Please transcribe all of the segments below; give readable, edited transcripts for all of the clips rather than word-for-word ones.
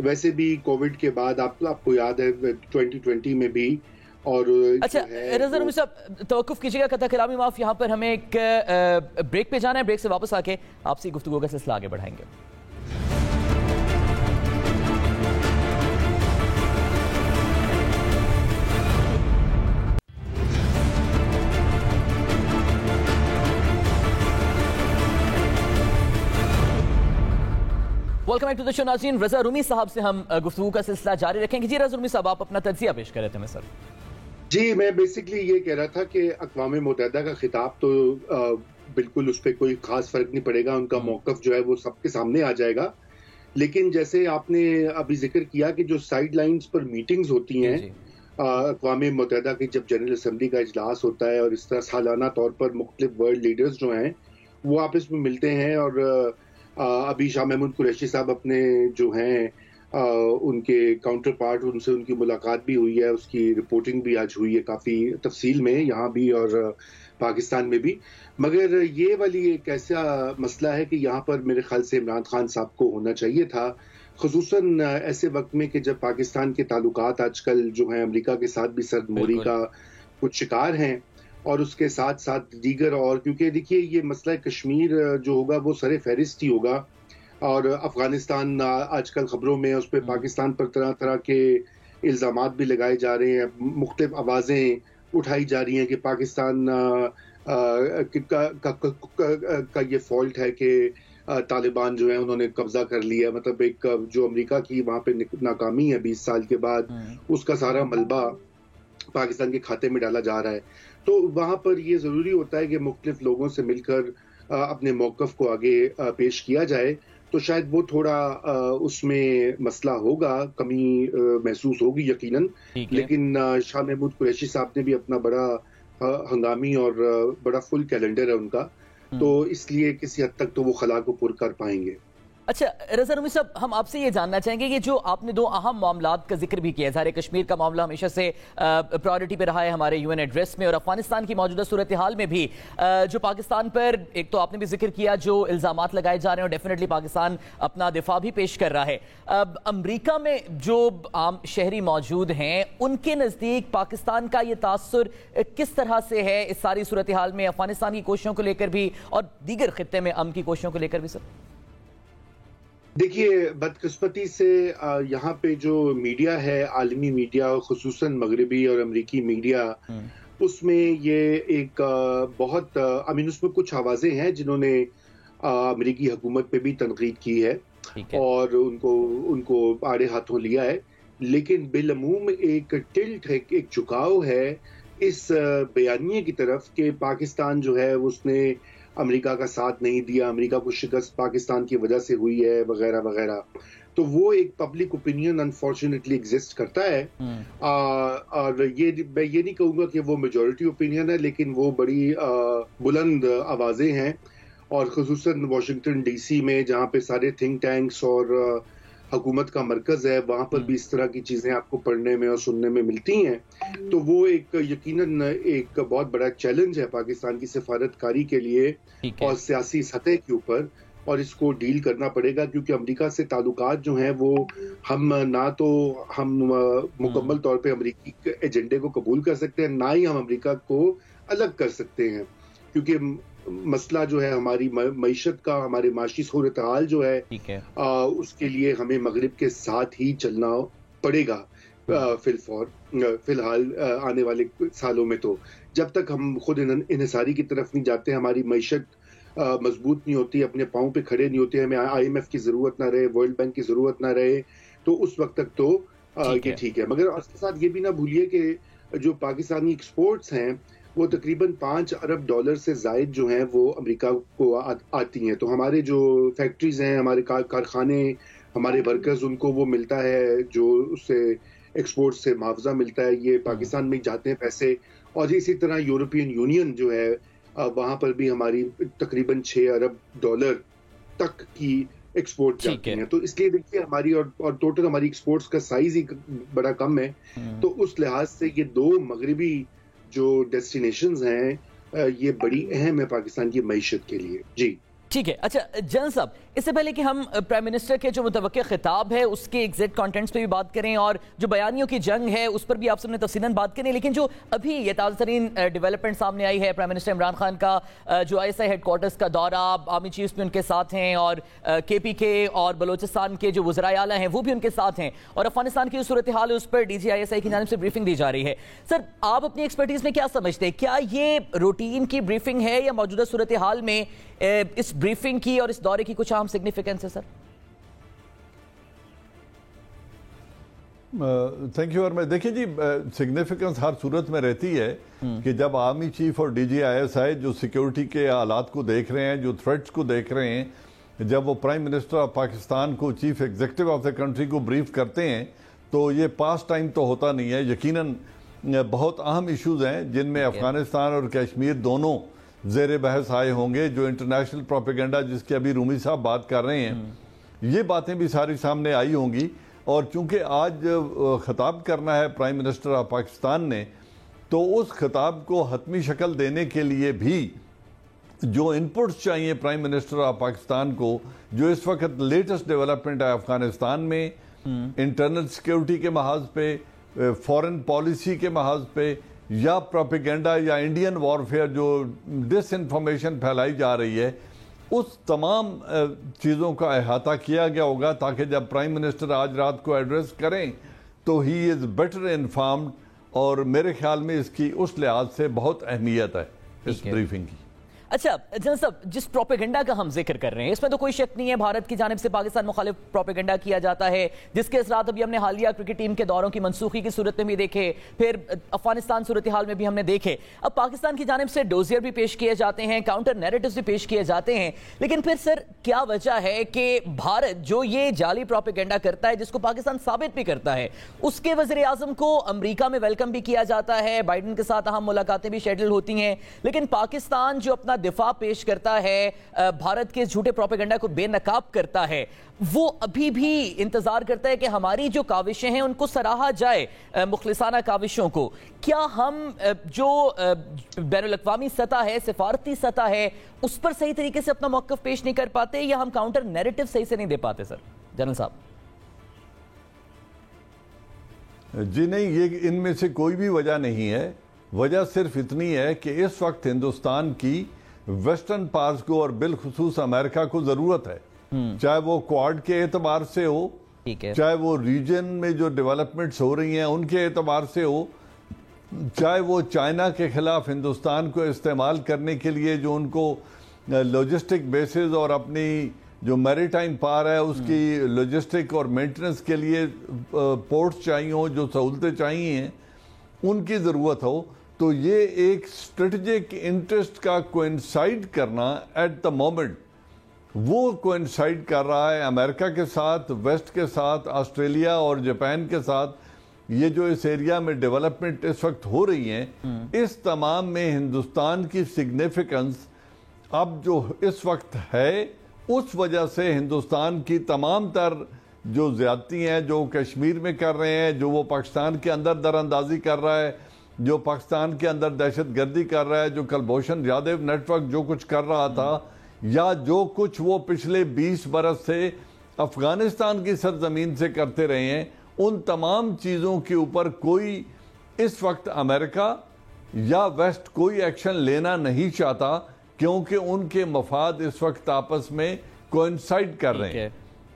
ویسے بھی کووڈ کے بعد آپ کو یاد ہے 2020 میں بھی. اور اچھا رضا رومی صاحب توقف کیجیے گا، قطع کلامی معاف. یہاں پر ہمیں ایک بریک پہ جانا ہے، بریک سے واپس آ کے آپ سے گفتگو کا سلسلہ آگے بڑھائیں گے. ویلکم بیک ٹو دی شو ناظرین. رضا رومی صاحب سے ہم گفتگو کا سلسلہ جاری رکھیں گے. جی رضا رومی صاحب، آپ اپنا تجزیہ پیش کر رہے تھے. میں سر جی میں بیسکلی یہ کہہ رہا تھا کہ اقوام متحدہ کا خطاب تو بالکل اس پہ کوئی خاص فرق نہیں پڑے گا، ان کا موقف جو ہے وہ سب کے سامنے آ جائے گا. لیکن جیسے آپ نے ابھی ذکر کیا کہ جو سائیڈ لائنز پر میٹنگز ہوتی ہیں اقوام متحدہ کی، جب جنرل اسمبلی کا اجلاس ہوتا ہے اور اس طرح سالانہ طور پر مختلف ورلڈ لیڈرز جو ہیں وہ آپس میں ملتے ہیں، اور ابھی شاہ محمود قریشی صاحب اپنے جو ہیں ان کے کاؤنٹر پارٹ، ان سے ان کی ملاقات بھی ہوئی ہے، اس کی رپورٹنگ بھی آج ہوئی ہے کافی تفصیل میں یہاں بھی اور پاکستان میں بھی. مگر یہ والی ایک ایسا مسئلہ ہے کہ یہاں پر میرے خیال سے عمران خان صاحب کو ہونا چاہیے تھا، خصوصاً ایسے وقت میں کہ جب پاکستان کے تعلقات آج کل جو ہیں امریکہ کے ساتھ بھی سرد موری کا کچھ شکار ہیں، اور اس کے ساتھ ساتھ دیگر، اور کیونکہ دیکھیے یہ مسئلہ کشمیر جو ہوگا وہ سر فہرست ہی ہوگا، اور افغانستان آج کل خبروں میں اس پہ پاکستان پر طرح طرح کے الزامات بھی لگائے جا رہے ہیں، مختلف آوازیں اٹھائی جا رہی ہیں کہ پاکستان کا یہ فالٹ ہے کہ طالبان جو ہیں انہوں نے قبضہ کر لیا. مطلب ایک جو امریکہ کی وہاں پہ ناکامی ہے 20 سال کے بعد، اس کا سارا ملبہ پاکستان کے کھاتے میں ڈالا جا رہا ہے. تو وہاں پر یہ ضروری ہوتا ہے کہ مختلف لوگوں سے مل کر اپنے موقف کو آگے پیش کیا جائے. تو شاید وہ تھوڑا اس میں مسئلہ ہوگا، کمی محسوس ہوگی یقیناً، لیکن شاہ محمود قریشی صاحب نے بھی اپنا بڑا ہنگامی اور بڑا فل کیلنڈر ہے ان کا، تو اس لیے کسی حد تک تو وہ خلا کو پر کر پائیں گے. اچھا رضا رومی صاحب، ہم آپ سے یہ جاننا چاہیں گے کہ جو آپ نے دو اہم معاملات کا ذکر بھی کیا، ظاہر کشمیر کا معاملہ ہمیشہ سے پرائیورٹی پہ رہا ہے ہمارے UN ایڈریس میں، اور افغانستان کی موجودہ صورتحال میں بھی جو پاکستان پر ایک تو آپ نے بھی ذکر کیا جو الزامات لگائے جا رہے ہیں، اور ڈیفینیٹلی پاکستان اپنا دفاع بھی پیش کر رہا ہے. امریکہ میں جو عام شہری موجود ہیں ان کے نزدیک پاکستان کا یہ تاثر کس طرح سے ہے اس ساری صورتحال میں، افغانستان کی کوششوں کو لے کر بھی اور دیگر خطے میں امن کی کوششوں کو لے کر بھی؟ سر دیکھیے بدقسمتی سے یہاں پہ جو میڈیا ہے، عالمی میڈیا، خصوصاً مغربی اور امریکی میڈیا، اس میں یہ ایک بہت اس میں کچھ آوازیں ہیں جنہوں نے امریکی حکومت پہ بھی تنقید کی ہے اور ان کو آڑے ہاتھوں لیا ہے، لیکن بالعموم ایک ٹلٹ ہے، ایک جھکاؤ ہے اس بیانیے کی طرف کہ پاکستان جو ہے اس نے امریکہ کا ساتھ نہیں دیا، امریکہ کو شکست پاکستان کی وجہ سے ہوئی ہے وغیرہ وغیرہ. تو وہ ایک پبلک اوپینین انفارچونیٹلی ایگزسٹ کرتا ہے، اور میں یہ نہیں کہوں گا کہ وہ میجورٹی اوپینین ہے، لیکن وہ بڑی بلند آوازیں ہیں، اور خصوصاً واشنگٹن ڈی سی میں جہاں پہ سارے تھنک ٹینکس اور حکومت کا مرکز ہے، وہاں پر بھی اس طرح کی چیزیں آپ کو پڑھنے میں اور سننے میں ملتی ہیں. تو وہ ایک یقیناً ایک بہت بڑا چیلنج ہے پاکستان کی سفارت کاری کے لیے اور سیاسی سطح کے اوپر، اور اس کو ڈیل کرنا پڑے گا، کیونکہ امریکہ سے تعلقات جو ہیں وہ ہم نہ تو ہم مکمل طور پہ امریکی ایجنڈے کو قبول کر سکتے ہیں، نہ ہی ہم امریکہ کو الگ کر سکتے ہیں، کیونکہ مسئلہ جو ہے ہماری معیشت کا، ہمارے معاشی صورتحال جو ہے اس کے لیے ہمیں مغرب کے ساتھ ہی چلنا پڑے گا فی الحال آنے والے سالوں میں. تو جب تک ہم خود انحصاری کی طرف نہیں جاتے، ہماری معیشت مضبوط نہیں ہوتی، اپنے پاؤں پہ کھڑے نہیں ہوتے، ہمیں IMF کی ضرورت نہ رہے، ورلڈ بینک کی ضرورت نہ رہے، تو اس وقت تک تو یہ ٹھیک ہے. مگر اس کے ساتھ یہ بھی نہ بھولیے کہ جو پاکستانی ایکسپورٹس ہیں وہ تقریباً $5 ارب سے زائد جو ہیں وہ امریکہ کو آتی ہیں. تو ہمارے جو فیکٹریز ہیں، ہمارے کارخانے، ہمارے ورکرز، ان کو وہ ملتا ہے جو اس سے ایکسپورٹ سے معاوضہ ملتا ہے، یہ پاکستان میں جاتے ہیں پیسے. اور اسی طرح یورپین یونین جو ہے وہاں پر بھی ہماری تقریباً $6 ارب تک کی ایکسپورٹ جاتی ہیں. تو اس لیے دیکھیے ہماری اور ٹوٹل ہماری ایکسپورٹس کا سائز ہی بڑا کم ہے. تو اس لحاظ سے یہ دو مغربی جو ڈیسٹینیشنز ہیں یہ بڑی اہم ہے پاکستان کی معیشت کے لیے. جی ٹھیک ہے. اچھا جنرل صاحب، اس سے پہلے کہ ہم پرائم منسٹر کے جو متوقع خطاب ہے اس کے ایگزیکٹ کانٹینٹس پہ بھی بات کریں اور جو بیانیوں کی جنگ ہے اس پر بھی آپ سب نے تفصیلاً بات کریں، لیکن جو ابھی یہ تازہ ترین ڈیولپمنٹ سامنے آئی ہے، پرائم منسٹر عمران خان کا جو آئی ایس آئی ہیڈ کوارٹرز کا دورہ، آرمی چیفز بھی ان کے ساتھ ہیں اور کے پی کے اور بلوچستان کے جو وزرائے اعلیٰ ہیں وہ بھی ان کے ساتھ ہیں، اور افغانستان کی جو صورتحال ہے اس پر ڈی جی آئی ایس آئی کی جانب سے بریفنگ دی جا رہی ہے. سر آپ اپنی ایکسپرٹیز میں کیا سمجھتے ہیں، کیا یہ روٹین کی بریفنگ ہے یا موجودہ صورتحال میں اس بریفنگ کی اور اس دورے کی کچھ اہم سگنیفیکنس ہے؟ Sir thank you. اور میں دیکھیں جی، سگنیفیکنس ہر صورت میں رہتی ہے کہ جب آرمی چیف اور D G I S I جو سیکیورٹی کے حالات کو دیکھ رہے ہیں، جو تھریٹس کو دیکھ رہے ہیں، جب وہ پرائم منسٹر آف پاکستان کو، chief executive of the country کو بریف کرتے ہیں تو یہ پاس ٹائم تو ہوتا نہیں ہے. یقیناً بہت اہم ایشوز ہیں جن میں افغانستان اور کشمیر دونوں زیر بحث آئے ہوں گے. جو انٹرنیشنل پروپیگنڈا جس کے ابھی رومی صاحب بات کر رہے ہیں، یہ باتیں بھی ساری سامنے آئی ہوں گی. اور چونکہ آج خطاب کرنا ہے پرائم منسٹر آف پاکستان نے، تو اس خطاب کو حتمی شکل دینے کے لیے بھی جو انپٹس چاہیے پرائم منسٹر آف پاکستان کو، جو اس وقت لیٹسٹ ڈیولپمنٹ ہے افغانستان میں، انٹرنل سیکیورٹی کے محاذ پہ، فورن پالیسی کے محاذ پہ، یا پروپیگنڈا یا انڈین وارفیئر جو ڈس انفارمیشن پھیلائی جا رہی ہے، اس تمام چیزوں کا احاطہ کیا گیا ہوگا تاکہ جب پرائم منسٹر آج رات کو ایڈریس کریں تو ہی از بیٹر انفارمڈ. اور میرے خیال میں اس کی اس لحاظ سے بہت اہمیت ہے اس بریفنگ کی. اچھا جنرل صاحب، جس پروپیگنڈا کا ہم ذکر کر رہے ہیں اس میں تو کوئی شک نہیں ہے بھارت کی جانب سے پاکستان مخالف پروپیگنڈا کیا جاتا ہے، جس کے اثرات ابھی ہم نے حالیہ کرکٹ ٹیم کے دوروں کی منسوخی کی صورت میں بھی دیکھے، پھر افغانستان صورتحال میں بھی ہم نے دیکھے. اب پاکستان کی جانب سے ڈوزیر بھی پیش کیے جاتے ہیں، کاؤنٹر نیریٹوز بھی پیش کیے جاتے ہیں، لیکن پھر سر کیا وجہ ہے کہ بھارت جو یہ جعلی پروپیگنڈا کرتا ہے جس کو پاکستان ثابت بھی کرتا ہے، اس کے وزیر اعظم کو امریکہ میں ویلکم بھی کیا جاتا ہے، بائیڈن کے ساتھ اہم ملاقاتیں بھی شیڈول ہوتی ہیں، لیکن پاکستان جو اپنا دفاع پیش کرتا ہے، بھارت کے جھوٹے پروپیگنڈا کو بے نقاب کرتا ہے، وہ ابھی بھی انتظار کرتا ہے کہ ہماری جو کاوشیں ہیں ان کو سراہا جائے، مخلصانہ کاوشوں کو. کیا ہم جو بین الاقوامی سطح ہے، سفارتی سطح ہے، اس پر صحیح طریقے سے اپنا موقف پیش نہیں کر پاتے یا ہم کاؤنٹر نیریٹو صحیح سے نہیں دے پاتے؟ سر جنرل صاحب. جی نہیں، یہ ان میں سے کوئی بھی وجہ نہیں ہے. وجہ صرف اتنی ہے کہ اس وقت ہندوستان کی ویسٹرن پارٹس کو اور بالخصوص امریکہ کو ضرورت ہے، چاہے وہ کوارڈ کے اعتبار سے ہو، چاہے وہ ریجن میں جو ڈیولپمنٹس ہو رہی ہیں ان کے اعتبار سے ہو، چاہے وہ چائنا کے خلاف ہندوستان کو استعمال کرنے کے لیے جو ان کو لاجسٹک بیسز اور اپنی جو میری ٹائم پار ہے اس کی لاجسٹک اور مینٹننس کے لیے پورٹس چاہیے ہوں، جو سہولتیں چاہیے ہیں ان کی ضرورت ہو. تو یہ ایک اسٹریٹجک انٹرسٹ کا کوئنسائڈ کرنا ایٹ دا مومنٹ، وہ کوئنسائڈ کر رہا ہے امریکہ کے ساتھ، ویسٹ کے ساتھ، آسٹریلیا اور جاپان کے ساتھ. یہ جو اس ایریا میں ڈیولپمنٹ اس وقت ہو رہی ہیں، اس تمام میں ہندوستان کی سگنیفیکنس اب جو اس وقت ہے، اس وجہ سے ہندوستان کی تمام تر جو زیادتی ہیں جو کشمیر میں کر رہے ہیں، جو وہ پاکستان کے اندر در اندازی کر رہا ہے، جو پاکستان کے اندر دہشت گردی کر رہا ہے، جو کلبھوشن یادو نیٹ ورک جو کچھ کر رہا تھا، یا جو کچھ وہ پچھلے 20 برس سے افغانستان کی سرزمین سے کرتے رہے ہیں، ان تمام چیزوں کے اوپر کوئی اس وقت امریکہ یا ویسٹ کوئی ایکشن لینا نہیں چاہتا، کیونکہ ان کے مفاد اس وقت آپس میں کوئنسائڈ کر رہے ہیں.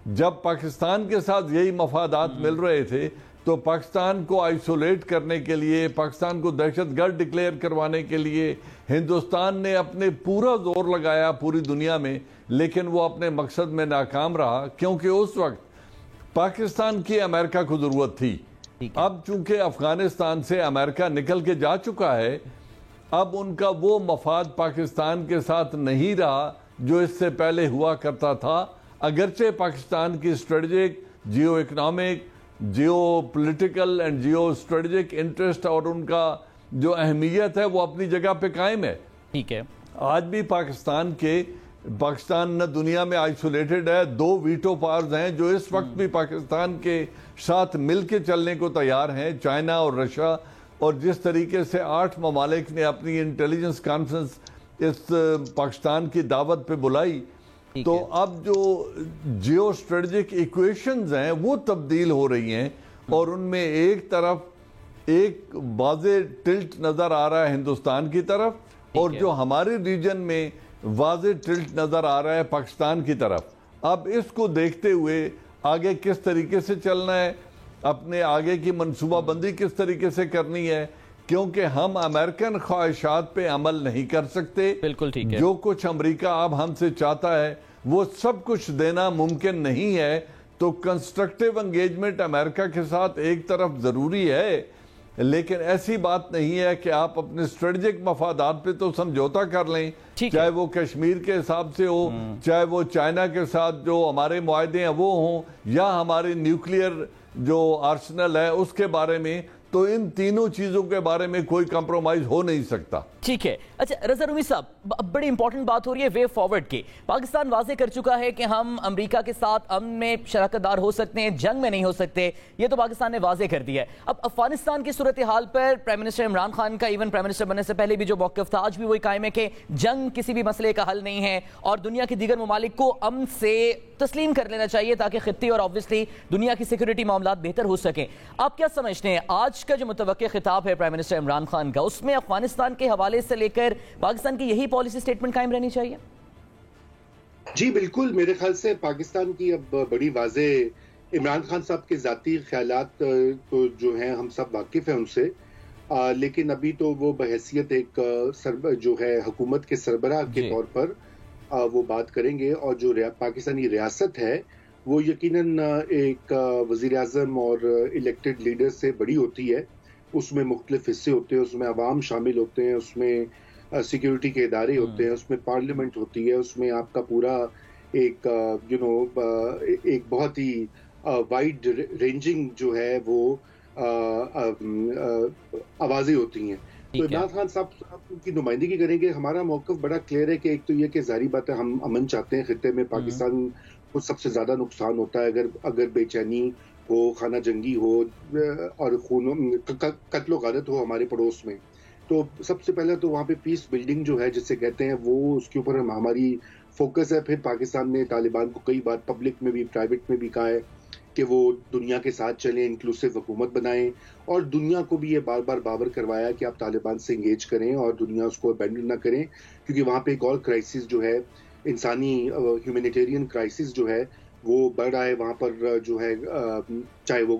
جب پاکستان کے ساتھ یہی مفادات مل رہے تھے تو پاکستان کو آئسولیٹ کرنے کے لیے، پاکستان کو دہشت گرد ڈکلیئر کروانے کے لیے ہندوستان نے اپنے پورا زور لگایا پوری دنیا میں، لیکن وہ اپنے مقصد میں ناکام رہا، کیونکہ اس وقت پاکستان کی امریکہ کو ضرورت تھی. اب چونکہ افغانستان سے امریکہ نکل کے جا چکا ہے، اب ان کا وہ مفاد پاکستان کے ساتھ نہیں رہا جو اس سے پہلے ہوا کرتا تھا. اگرچہ پاکستان کی strategic, geo economic, geo political and geo strategic interest اور ان کا جو اہمیت ہے وہ اپنی جگہ پہ قائم ہے. ٹھیک ہے، آج بھی پاکستان نہ دنیا میں آئسولیٹڈ ہے. 2 ویٹو پاورز ہیں جو اس وقت بھی پاکستان کے ساتھ مل کے چلنے کو تیار ہیں، چائنا اور رشیا. اور جس طریقے سے 8 ممالک نے اپنی انٹیلیجنس کانفرنس اس پاکستان کی دعوت پہ بلائی، تو اب جو جیو اسٹریٹجک ایکویشنز ہیں وہ تبدیل ہو رہی ہیں اور ان میں ایک طرف ایک واضح ٹلٹ نظر آ رہا ہے ہندوستان کی طرف اور جو ہمارے ریجن میں واضح ٹلٹ نظر آ رہا ہے پاکستان کی طرف۔ اب اس کو دیکھتے ہوئے آگے کس طریقے سے چلنا ہے، اپنے آگے کی منصوبہ بندی کس طریقے سے کرنی ہے، کیونکہ ہم امریکن خواہشات پہ عمل نہیں کر سکتے۔ بالکل ٹھیک ہے۔ جو کچھ امریکہ اب ہم سے چاہتا ہے وہ سب کچھ دینا ممکن نہیں ہے، تو کنسٹرکٹیو انگیجمنٹ امریکہ کے ساتھ ایک طرف ضروری ہے، لیکن ایسی بات نہیں ہے کہ آپ اپنے اسٹریٹجک مفادات پہ تو سمجھوتا کر لیں، چاہے وہ کشمیر کے حساب سے ہو، چاہے وہ چائنا کے ساتھ جو ہمارے معاہدے ہیں وہ ہوں، یا ہمارے نیوکلیئر جو آرسنل ہے اس کے بارے میں، تو ان تینوں چیزوں کے بارے میں کوئی کمپرومائز ہو نہیں سکتا۔ ٹھیک ہے۔ اچھا رضا رومی صاحب، بڑی امپورٹنٹ بات ہو رہی ہے وے فارورڈ کی۔ پاکستان واضح کر چکا ہے کہ ہم امریکہ کے ساتھ امن میں شراکت دار ہو سکتے ہیں، جنگ میں نہیں ہو سکتے، یہ تو پاکستان نے واضح کر دیا ہے۔ اب افغانستان کی صورتحال پر پرائم منسٹر عمران خان کا ایون پرائم منسٹر بننے سے پہلے بھی جو موقف تھا آج بھی وہی قائم ہے کہ جنگ کسی بھی مسئلے کا حل نہیں ہے اور دنیا کے دیگر ممالک کو امن سے تسلیم کر لینا چاہیے تاکہ خطے اور obviously دنیا کی سیکورٹی معاملات بہتر ہو سکیں۔ آپ کیا سمجھتے ہیں آج کا جو متوقع خطاب ہے پرائم منسٹر عمران خان کا، اس میں افغانستان کے حوالے سے لے کر پاکستان کی یہی پالیسی سٹیٹمنٹ قائم رہنی چاہیے؟ جی بالکل، میرے خیال سے پاکستان کی اب بڑی واضح عمران خان صاحب کے ذاتی خیالات تو جو ہیں ہم سب واقف ہیں ان سے، لیکن ابھی تو وہ بحیثیت ایک جو ہے حکومت کے سربراہ کے طور پر وہ بات کریں گے، اور جو پاکستانی ریاست ہے وہ یقیناً ایک وزیر اعظم اور الیکٹڈ لیڈر سے بڑی ہوتی ہے، اس میں مختلف حصے ہوتے ہیں، اس میں عوام شامل ہوتے ہیں، اس میں سیکیورٹی کے ادارے ہوتے ہیں، اس میں پارلیمنٹ ہوتی ہے، اس میں آپ کا پورا ایک ایک بہت ہی وائڈ رینجنگ جو ہے وہ آوازیں ہوتی ہیں۔ تو عمران خان صاحب کی نمائندگی کریں گے۔ ہمارا موقف بڑا کلیئر ہے کہ ایک تو یہ کہ ظاہری بات ہے ہم امن چاہتے ہیں خطے میں، پاکستان کو سب سے زیادہ نقصان ہوتا ہے اگر بے چینی ہو، خانہ جنگی ہو اور قتل و غارت ہو ہمارے پڑوس میں، تو سب سے پہلے تو وہاں پہ پیس بلڈنگ جو ہے جسے کہتے ہیں وہ اس کے اوپر ہماری فوکس ہے۔ پھر پاکستان نے طالبان کو کئی بار پبلک میں بھی پرائیویٹ میں بھی کہا ہے کہ وہ دنیا کے ساتھ چلیں، انکلوسیو حکومت بنائیں، اور دنیا کو بھی یہ بار بار باور کروایا کہ آپ طالبان سے انگیج کریں اور دنیا اس کو ابینڈن نہ کریں، کیونکہ وہاں پہ ایک اور کرائسس جو ہے انسانی ہیومینیٹیرین کرائسس جو ہے وہ بڑھ رہا ہے وہاں پر، جو ہے چاہے وہ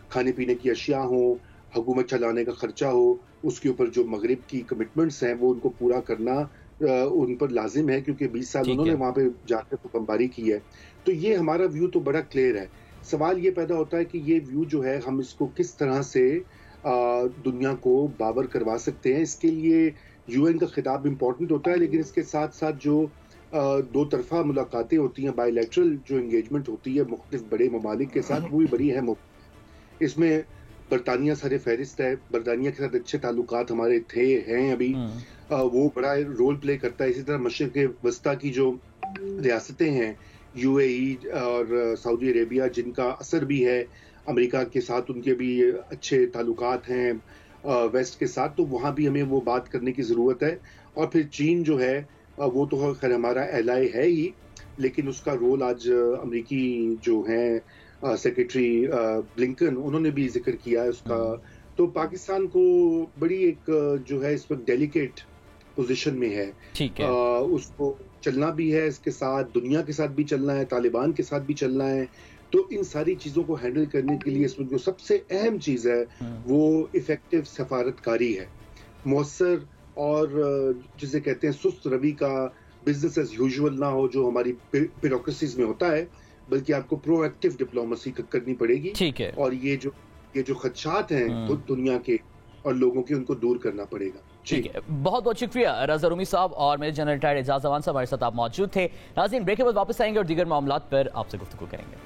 کھانے پینے کی اشیاء ہوں، حکومت چلانے کا خرچہ ہو، اس کے اوپر جو مغرب کی کمٹمنٹس ہیں وہ ان کو پورا کرنا ان پر لازم ہے، کیونکہ 20 سال انہوں نے وہاں پہ جا کر بمباری کی ہے۔ تو یہ ہمارا ویو تو بڑا کلیئر ہے۔ سوال یہ پیدا ہوتا ہے کہ یہ ویو جو ہے ہم اس کو کس طرح سے دنیا کو باور کروا سکتے ہیں۔ اس کے لیے UN کا خطاب امپورٹنٹ ہوتا ہے، لیکن اس کے ساتھ ساتھ جو دو طرفہ ملاقاتیں ہوتی ہیں، بائی لیٹرل جو انگیجمنٹ ہوتی ہے مختلف بڑے ممالک کے ساتھ، وہ بھی بڑی اہم ہوتی ہے۔ اس میں برطانیہ سر فہرست ہے، برطانیہ کے ساتھ اچھے تعلقات ہمارے ہیں ابھی، وہ بڑا رول پلے کرتا ہے۔ اسی طرح مشرق وسطیٰ کی جو ریاستیں ہیں UAE اور سعودی عربیہ، جن کا اثر بھی ہے امریکہ کے ساتھ، ان کے بھی اچھے تعلقات ہیں ویسٹ کے ساتھ، تو وہاں بھی ہمیں وہ بات کرنے کی ضرورت ہے۔ اور پھر چین جو ہے وہ تو خیر ہمارا ایلائی ہے ہی، لیکن اس کا رول آج امریکی جو ہیں سیکریٹری بلنکن، انہوں نے بھی ذکر کیا ہے اس کا۔ تو پاکستان کو بڑی ایک جو ہے اس وقت ڈیلیکیٹ پوزیشن میں ہے، اس کو چلنا بھی ہے، اس کے ساتھ دنیا کے ساتھ بھی چلنا ہے، طالبان کے ساتھ بھی چلنا ہے۔ تو ان ساری چیزوں کو ہینڈل کرنے کے لیے اس میں جو سب سے اہم چیز ہے وہ افیکٹو سفارت کاری ہے، مؤثر اور جسے کہتے ہیں سست روی کا، بزنس ایز یوزول نہ ہو جو ہماری بیوروکریسیز میں ہوتا ہے، بلکہ آپ کو پرو ایکٹیو ڈپلومیسی کرنی پڑے گی، اور یہ جو خدشات ہیں دنیا کے اور لوگوں کے، ان کو دور کرنا پڑے گا۔ ٹھیک ہے، بہت بہت شکریہ رضا رومی صاحب اور میجر جنرل ریٹائرڈ اعجاز امان صاحب، ہمارے ساتھ آپ موجود تھے۔ ناظرین بریک کے بعد واپس آئیں گے اور دیگر معاملات پر آپ سے گفتگو کریں گے۔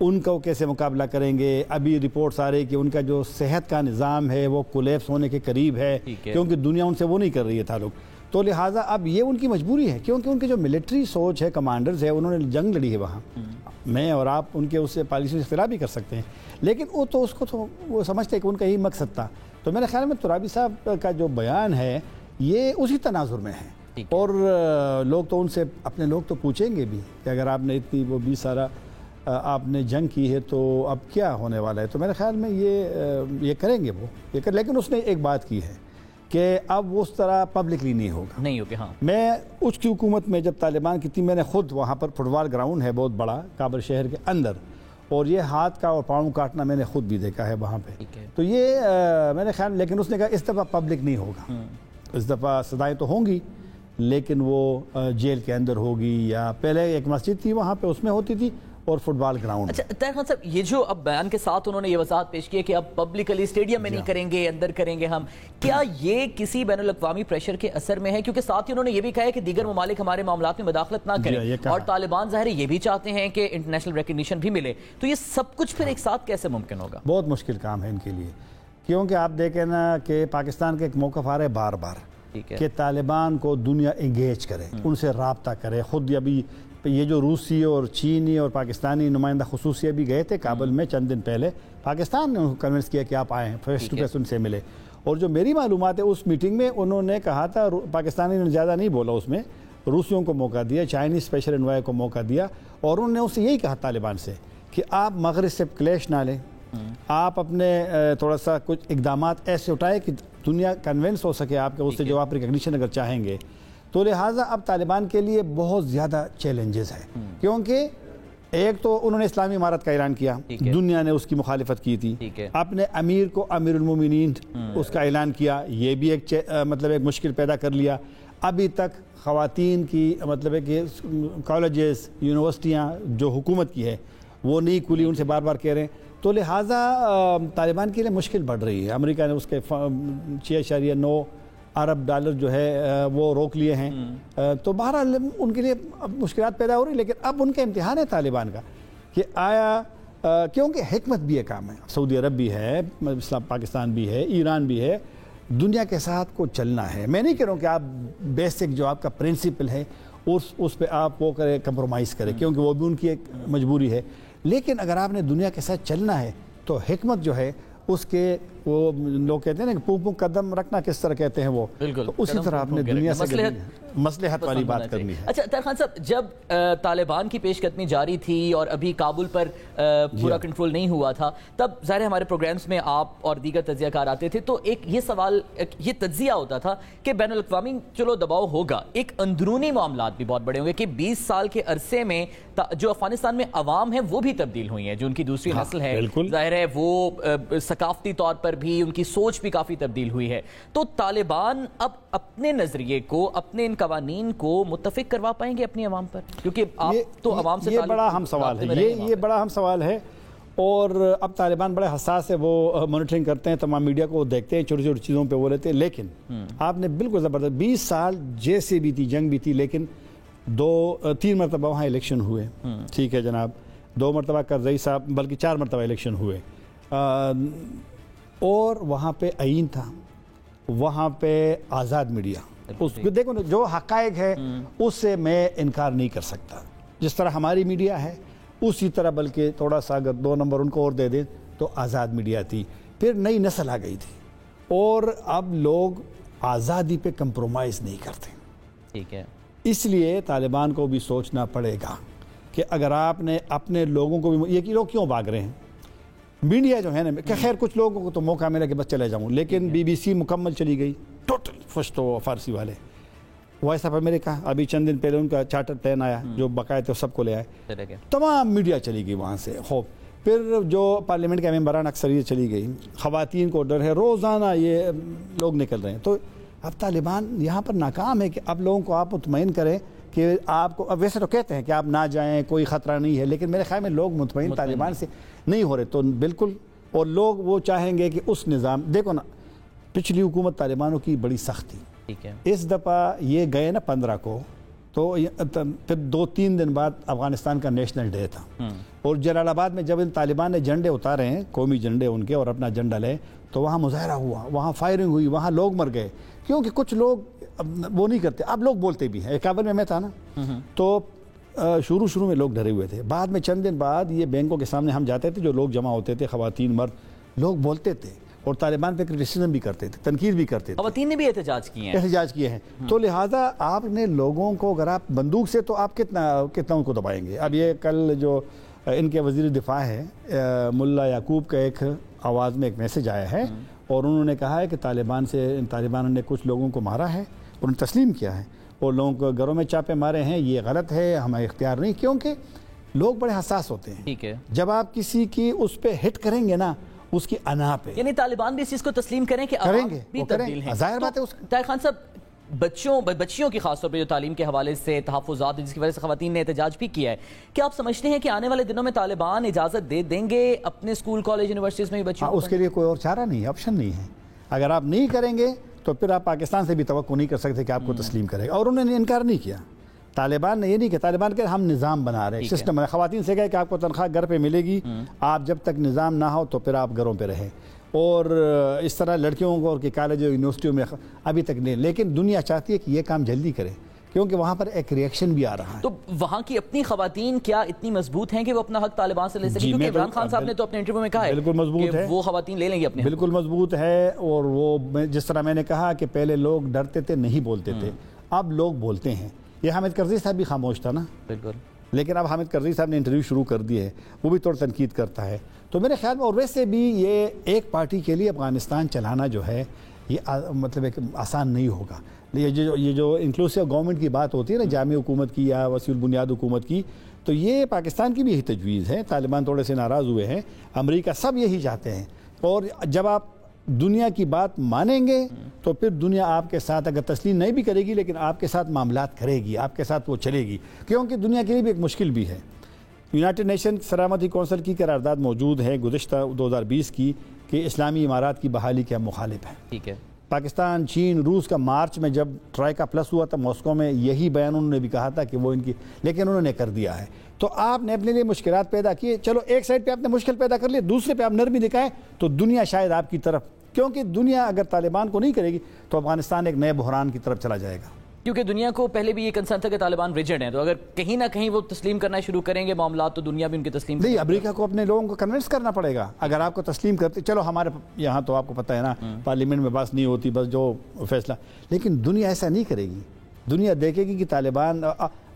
ان کا وہ کیسے مقابلہ کریں گے. ابھی رپورٹس آ رہی کہ ان کا جو صحت کا نظام ہے وہ کولیپس ہونے کے قریب ہے کیونکہ دنیا ان سے وہ نہیں کر رہی ہے تعلق. تو لہٰذا اب یہ ان کی مجبوری ہے کیونکہ ان کی جو ملٹری سوچ ہے, کمانڈرز ہے, انہوں نے جنگ لڑی ہے وہاں. میں اور آپ ان کے اس سے پالیسی سے اختلاف بھی کر سکتے ہیں, لیکن وہ تو اس کو تو وہ سمجھتے ہیں کہ ان کا یہی مقصد تھا. تو میرے خیال میں ترابی صاحب کا جو بیان ہے یہ اسی تناظر میں ہے. اور لوگ تو ان سے, اپنے لوگ تو پوچھیں گے بھی کہ اگر آپ نے اتنی وہ 20 سالہ آپ نے جنگ کی ہے تو اب کیا ہونے والا ہے. تو میرے خیال میں یہ کریں گے وہ یہ لیکن اس نے ایک بات کی ہے کہ اب وہ اس طرح پبلکلی نہیں ہوگا. ہاں میں اس کی حکومت میں جب طالبان کی تھی, میں نے خود وہاں پر فٹ بال گراؤنڈ ہے بہت بڑا کابل شہر کے اندر, اور یہ ہاتھ کا اور پاؤں کاٹنا میں نے خود بھی دیکھا ہے وہاں پہ. تو یہ میرے خیال, لیکن اس نے کہا اس دفعہ پبلک نہیں ہوگا, اس دفعہ صدائیں تو ہوں گی لیکن وہ جیل کے اندر ہوگی, یا پہلے ایک مسجد تھی وہاں پہ اس میں ہوتی تھی, اور فٹ بال گراؤنڈ. اچھا طاہر خان صاحب, یہ جو اب بیان کے ساتھ انہوں نے یہ وضاحت پیش کی ہے کہ اب پبلکلی اسٹیڈیم میں نہیں کریں گے, اندر کریں گے ہم, کیا یہ کسی بین الاقوامی پریشر کے اثر میں ہے؟ کیونکہ ساتھ ہی انہوں نے یہ بھی کہا ہے کہ دیگر ممالک ہمارے معاملات میں مداخلت نہ کریں, اور طالبان ظاہر یہ بھی چاہتے ہیں کہ انٹرنیشنل ریکگنیشن بھی ملے. تو یہ سب کچھ پھر ایک ساتھ کیسے ممکن ہوگا؟ بہت مشکل کام ہے ان کے لیے, کیونکہ آپ دیکھیں نا کہ پاکستان کا ایک موقف آ رہا ہے بار بار کہ طالبان کو دنیا انگیج کرے, ان سے رابطہ کرے. خود ابھی یہ جو روسی اور چینی اور پاکستانی نمائندہ خصوصی بھی گئے تھے کابل میں چند دن پہلے, پاکستان نے ان کو کنونس کیا کہ آپ آئیں, فیس ٹو فیس ان سے ملے. اور جو میری معلومات ہے اس میٹنگ میں انہوں نے کہا تھا, پاکستانی نے زیادہ نہیں بولا اس میں, روسیوں کو موقع دیا, چائنیز اسپیشل انوائے کو موقع دیا, اور انہوں نے اس سے یہی کہا طالبان سے کہ آپ مغرب سے کلیش نہ لیں, آپ اپنے تھوڑا سا کچھ اقدامات ایسے اٹھائیں کہ دنیا کنونس ہو سکے آپ کے اس سے, جو آپ ریکگنیشن اگر چاہیں گے. تو لہٰذا اب طالبان کے لیے بہت زیادہ چیلنجز ہیں, کیونکہ ایک تو انہوں نے اسلامی امارت کا اعلان کیا, دنیا نے اس کی مخالفت کی تھی, اپنے امیر کو امیر المومنین اس کا اعلان کیا, یہ بھی ایک مطلب ایک مشکل پیدا کر لیا. ابھی تک خواتین کی مطلب ہے کہ کالجز یونیورسٹیاں جو حکومت کی ہے وہ نہیں کھلی, ان سے بار بار کہہ رہے ہیں. تو لہٰذا طالبان کے لیے مشکل بڑھ رہی ہے. امریکہ نے اس کے 6.9 ارب ڈالر جو ہے وہ روک لیے ہیں. تو بہرحال ان کے لیے اب مشکلات پیدا ہو رہی, لیکن اب ان کا امتحان ہے طالبان کا کہ آیا, کیونکہ حکمت بھی ہے کام ہے, سعودی عرب بھی ہے, پاکستان بھی ہے, ایران بھی ہے, دنیا کے ساتھ کو چلنا ہے. میں نہیں کہہ رہا ہوں کہ آپ بیسک جو آپ کا پرنسپل ہے اس پہ آپ وہ کریں, کمپرومائز کریں, کیونکہ وہ بھی ان کی ایک مجبوری ہے. لیکن اگر آپ نے دنیا کے ساتھ چلنا ہے تو حکمت جو ہے اس کے, وہ لوگ کہتے ہیں نا کہ پونک قدم رکھنا کس طرح کہتے ہیں وہ, تو اسی طرح آپ نے دنیا سے مصلحت والی بات کرنی ہے. اچھا طاہر خان صاحب, جب طالبان کی پیش قدمی جاری تھی اور ابھی کابل پر پورا کنٹرول نہیں ہوا تھا, تب ظاہر ہمارے پروگرامز میں آپ اور دیگر تجزیہ کار آتے تھے, تو ایک یہ سوال, یہ تجزیہ ہوتا تھا کہ بین الاقوامی چلو دباؤ ہوگا, ایک اندرونی معاملات بھی بہت بڑے ہوں گے کہ 20 سال کے عرصے میں جو افغانستان میں عوام ہیں وہ بھی تبدیل ہوئی ہیں, جو ان کی دوسری نسل ہے, ظاہر ہے وہ ثقافتی طور پر بھی ان کی سوچ بھی کافی تبدیل ہوئی ہے. تو طالبان اب اپنے نظریے کو, اپنے ان قوانین کو متفق کروا پائیں گے اپنی عوام پر؟ کیونکہ آپ تو عوام سے, یہ بڑا اہم سوال ہے, یہ بڑا اہم سوال ہے. اور اب طالبان بڑے حساس ہے, وہ مانیٹرنگ کرتے ہیں, تمام میڈیا کو دیکھتے ہیں, چھوٹی چھوٹی چیزوں پہ وہ لیتے ہیں. لیکن آپ نے بالکل زبردست 20 سال جیسے بھی تھی, جنگ بھی تھی, لیکن 2-3 مرتبہ وہاں الیکشن ہوئے, ٹھیک ہے جناب, 2 مرتبہ کرزئی صاحب, بلکہ 4 مرتبہ الیکشن ہوئے, اور وہاں پہ آئین تھا, وہاں پہ آزاد میڈیا. دیکھو جو حقائق ہے اس سے میں انکار نہیں کر سکتا, جس طرح ہماری میڈیا ہے اسی طرح, بلکہ تھوڑا سا اگر 2 نمبر ان کو اور دے دیں تو آزاد میڈیا تھی. پھر نئی نسل آ گئی تھی, اور اب لوگ آزادی پہ کمپرومائز نہیں کرتے. ٹھیک ہے, اس لیے طالبان کو بھی سوچنا پڑے گا کہ اگر آپ نے اپنے لوگوں کو بھی, یہ لوگ کیوں بھاگ رہے ہیں, میڈیا جو ہے نا, کہ خیر کچھ لوگوں کو تو موقع ملا کہ بس چلے جاؤں, لیکن BBC مکمل چلی گئی, ٹوٹل فشتو فارسی والے. وائس آف امریکہ ابھی چند دن پہلے ان کا چارٹر پلان آیا جو باقاعدہ سب کو لے آئے, تمام میڈیا چلی گئی وہاں سے. خوب پھر جو پارلیمنٹ کے ممبران اکثریت چلی گئی, خواتین کو ڈر ہے, روزانہ یہ لوگ نکل رہے ہیں. تو اب طالبان یہاں پر ناکام ہے کہ اب لوگوں کو آپ مطمئن کریں کہ آپ کو, اب ویسے تو کہتے ہیں کہ آپ نہ جائیں, کوئی خطرہ نہیں ہے, لیکن میرے خیال میں لوگ مطمئن طالبان سے نہیں ہو رہے. تو بالکل, اور لوگ وہ چاہیں گے کہ اس نظام, دیکھو نا پچھلی حکومت طالبانوں کی بڑی سخت تھی, اس دفعہ یہ گئے نا 15 کو, تو پھر 2-3 دن بعد افغانستان کا نیشنل ڈے تھا، اور جلال آباد میں جب ان طالبان نے جھنڈے اتارے ہیں، قومی جھنڈے ان کے، اور اپنا جھنڈا لے، تو وہاں مظاہرہ ہوا، وہاں فائرنگ ہوئی، وہاں لوگ مر گئے، کیونکہ کچھ لوگ وہ نہیں کرتے، اب لوگ بولتے بھی ہیں۔ 51 میں تھا نا، تو شروع میں لوگ ڈرے ہوئے تھے، بعد میں چند دن بعد یہ بینکوں کے سامنے ہم جاتے تھے، جو لوگ جمع ہوتے تھے، خواتین مرد، لوگ بولتے تھے اور طالبان پہ کرٹیسزم بھی کرتے تھے، تنقید بھی کرتے تھے۔ خواتین نے بھی احتجاج کیے ہیں۔ تو لہٰذا آپ نے لوگوں کو، اگر آپ بندوق سے، تو آپ کتنا ان کو دبائیں گے؟ اب یہ کل جو ان کے وزیر دفاع ہے ملا یعقوب کا ایک آواز میں ایک میسج آیا ہے، اور انہوں نے کہا ہے کہ طالبان نے کچھ لوگوں کو مارا ہے، انہوں نے تسلیم کیا ہے، اور لوگوں کو گھروں میں چاپے مارے ہیں، یہ غلط ہے، ہمیں اختیار نہیں، کیونکہ لوگ بڑے حساس ہوتے ہیں۔ ٹھیک ہے، جب آپ کسی کی اس پہ ہٹ کریں گے نا، اس کی انا پہ، یعنی طالبان بھی اس چیز کو تسلیم کریں کہ کریں گے، بھی تبدیل ہیں۔ ظاہر بات ہے۔ طاہر خان صاحب، بچیوں کی خاص طور پہ جو تعلیم کے حوالے سے تحفظات جس کی وجہ سے خواتین نے احتجاج بھی کیا ہے، کیا آپ سمجھتے ہیں کہ آنے والے دنوں میں طالبان اجازت دیں گے اپنے اسکول کالج یونیورسٹیز میں بچیوں کو؟ اس کے لیے کوئی اور چارہ نہیں ہے، آپشن نہیں ہے۔ اگر آپ نہیں کریں گے تو پھر آپ پاکستان سے بھی توقع نہیں کر سکتے کہ آپ کو تسلیم کرے گا، اور انہوں نے انکار نہیں کیا۔ طالبان نے یہ نہیں کہ طالبان کہ ہم نظام بنا رہے ہیں، سسٹم بنا، خواتین سے کہا کہ آپ کو تنخواہ گھر پہ ملے گی، آپ جب تک نظام نہ ہو تو پھر آپ گھروں پہ رہیں، اور اس طرح لڑکیوں کو کہ کالج اور یونیورسٹیوں میں ابھی تک نہیں، لیکن دنیا چاہتی ہے کہ یہ کام جلدی کرے، کیونکہ وہاں پر ایک ریئیکشن بھی آ رہا ہے۔ تو وہاں کی اپنی خواتین کیا اتنی مضبوط ہیں کہ وہ اپنا حق طالبان سے لے سکیں؟ کیونکہ عمران خان صاحب نے تو اپنے انٹرویو میں کہا ہے بالکل مضبوط ہے، وہ خواتین لے لیں گے اپنے، بالکل مضبوط ہے، اور وہ جس طرح میں نے کہا کہ پہلے لوگ ڈرتے تھے، نہیں بولتے تھے، اب لوگ بولتے ہیں۔ یہ حامد کرزئی صاحب بھی خاموش تھا نا، بالکل، لیکن اب حامد کرزئی صاحب نے انٹرویو شروع کر دی ہے، وہ بھی تھوڑا تنقید کرتا ہے۔ تو میرے خیال میں، اور ویسے بھی یہ ایک پارٹی کے لیے افغانستان چلانا جو ہے یہ مطلب ایک آسان نہیں ہوگا۔ یہ جو انکلوسیو گورنمنٹ کی بات ہوتی ہے نا، جامع حکومت کی یا وسیع البنیاد حکومت کی، تو یہ پاکستان کی بھی یہی تجویز ہے۔ طالبان تھوڑے سے ناراض ہوئے ہیں، امریکہ، سب یہی چاہتے ہیں، اور جب آپ دنیا کی بات مانیں گے تو پھر دنیا آپ کے ساتھ اگر تسلیم نہیں بھی کرے گی، لیکن آپ کے ساتھ معاملات کرے گی، آپ کے ساتھ وہ چلے گی، کیونکہ دنیا کے لیے بھی ایک مشکل بھی ہے۔ یونائٹڈ نیشن سلامتی کونسل کی قرارداد موجود ہے گزشتہ 2020 کی کہ اسلامی امارات کی بحالی کے ہم مخالف ہیں۔ ٹھیک ہے، پاکستان، چین، روس کا مارچ میں جب ٹرائیکا پلس ہوا تھا ماسکو میں، یہی بیان انہوں نے بھی کہا تھا کہ وہ ان کی، لیکن انہوں نے کر دیا ہے۔ تو آپ نے اپنے لیے مشکلات پیدا کیے، چلو ایک سائڈ پہ آپ نے مشکل پیدا کر لی، دوسرے پہ آپ نرمی دکھائیں تو دنیا شاید آپ کی طرف، کیونکہ دنیا اگر طالبان کو نہیں کرے گی تو افغانستان ایک نئے بحران کی طرف چلا جائے گا۔ کیونکہ دنیا کو پہلے بھی یہ کنسرن تھا کہ طالبان ریجڈ ہیں، تو اگر کہیں نہ کہیں وہ تسلیم کرنا شروع کریں گے معاملات، تو دنیا بھی ان کی تسلیم نہیں، امریکہ کو اپنے لوگوں کو کنونس کرنا پڑے گا۔ اگر آپ کو تسلیم کرتے، چلو ہمارے یہاں تو آپ کو پتہ ہے نا، پارلیمنٹ میں بس نہیں ہوتی، بس جو فیصلہ، لیکن دنیا ایسا نہیں کرے گی۔ دنیا دیکھے گی کہ طالبان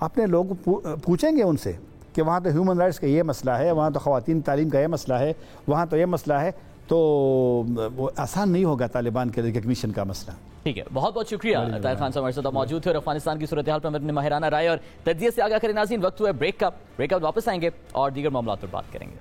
اپنے لوگوں کو پوچھیں گے ان سے کہ وہاں تو ہیومن رائٹس کا یہ مسئلہ ہے، وہاں تو خواتین تعلیم کا یہ مسئلہ ہے، وہاں تو یہ مسئلہ ہے، تو وہ آسان نہیں ہوگا طالبان کے ریکگنیشن کا مسئلہ۔ ٹھیک ہے، بہت بہت شکریہ طاہر خان صاحب ہمارے ساتھ موجود تھے اور افغانستان کی صورتحال پر اپنے ماہرانہ رائے اور تجزیے سے آگاہ کریں۔ ناظرین، وقت ہوا ہے بریک کا، واپس آئیں گے اور دیگر معاملات پر بات کریں گے۔